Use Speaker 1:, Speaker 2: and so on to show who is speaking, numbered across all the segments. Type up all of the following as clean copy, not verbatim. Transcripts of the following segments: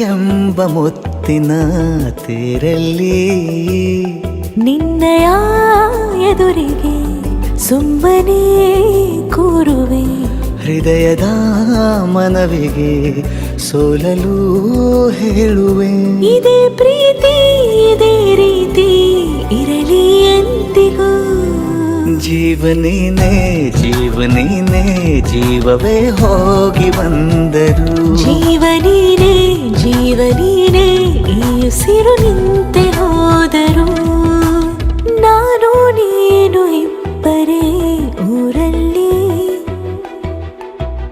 Speaker 1: ಎಂಬ ಮುತ್ತಿನ ತೇರಲ್ಲಿ
Speaker 2: ನಿನ್ನಯ ಎದುರಿಗೆ ಸುಮ್ಮನೆ ಕೂರುವೆ.
Speaker 1: ಹೃದಯದ ಮನವಿಗೆ ಸೋಲಲು ಹೇಳುವೆ.
Speaker 2: ಇದೇ ಪ್ರೀತಿ ಇದೇ ರೀತಿ ಇರಲಿ ಎಂದಿಗೂ.
Speaker 1: ಜೀವನೇನೆ ಜೀವನೇನೆ ಜೀವವೇ ಹೋಗಿ ಬಂದರು.
Speaker 2: ಜೀವನೀನೇ ಜೀವನೀನೇ ಈ ಉಸಿರು ನಿಂತೆ ಹೋದರು. ನಾನು ನೀನು ಇಬ್ಬರೇ ಊರಲ್ಲಿ.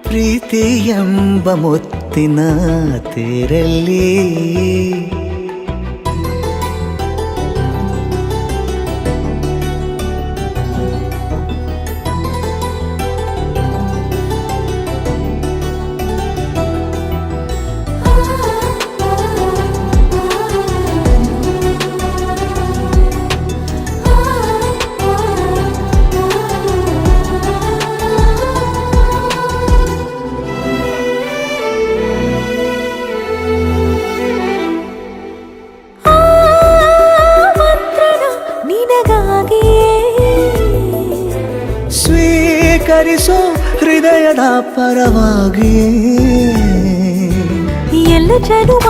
Speaker 1: ಪ್ರೀತಿ ಎಂಬ ಮುತ್ತಿನ ತೇರಲ್ಲಿ ಸ್ವೀಕರಿಸೋ ಹೃದಯದ ಪರವಾಗಿ.
Speaker 2: ಎಲ್ಲ ಜನುಮ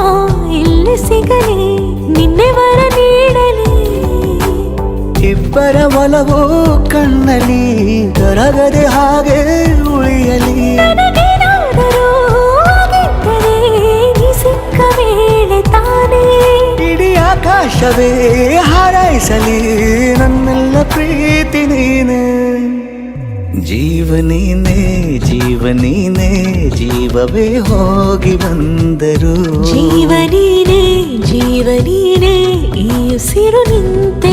Speaker 2: ಇಲ್ಲಿ ಸಿಗಲಿ ನಿನ್ನೆ ವರ ನೀಡಲಿ.
Speaker 1: ಇಬ್ಬರ ಒಲವು ಕಣ್ಣಲ್ಲಿ ಕರಗದೆ ಹಾಗೆ ಉಳಿಯಲಿ.
Speaker 2: ನನಗೇನಾದರೂ ಆಗಿದ್ದರೆ ನೀ ಸಿಕ್ಕ ವೇಳೆ ತಾನೇ
Speaker 1: ಇಡೀ ಆಕಾಶವೇ ಹಾರೈಸಲಿ ನನ್ನೆಲ್ಲ ಪ್ರೀತಿ ನೀನೆ. ಜೀವನೀನೇ ಜೀವನೀನೇ ಜೀವವೇ ಹೋಗಿ ಬಂದರು.
Speaker 2: ಜೀವನೀನೇ ಜೀವನೀನೇ ಈ ಉಸಿರು ನಿಂತೆ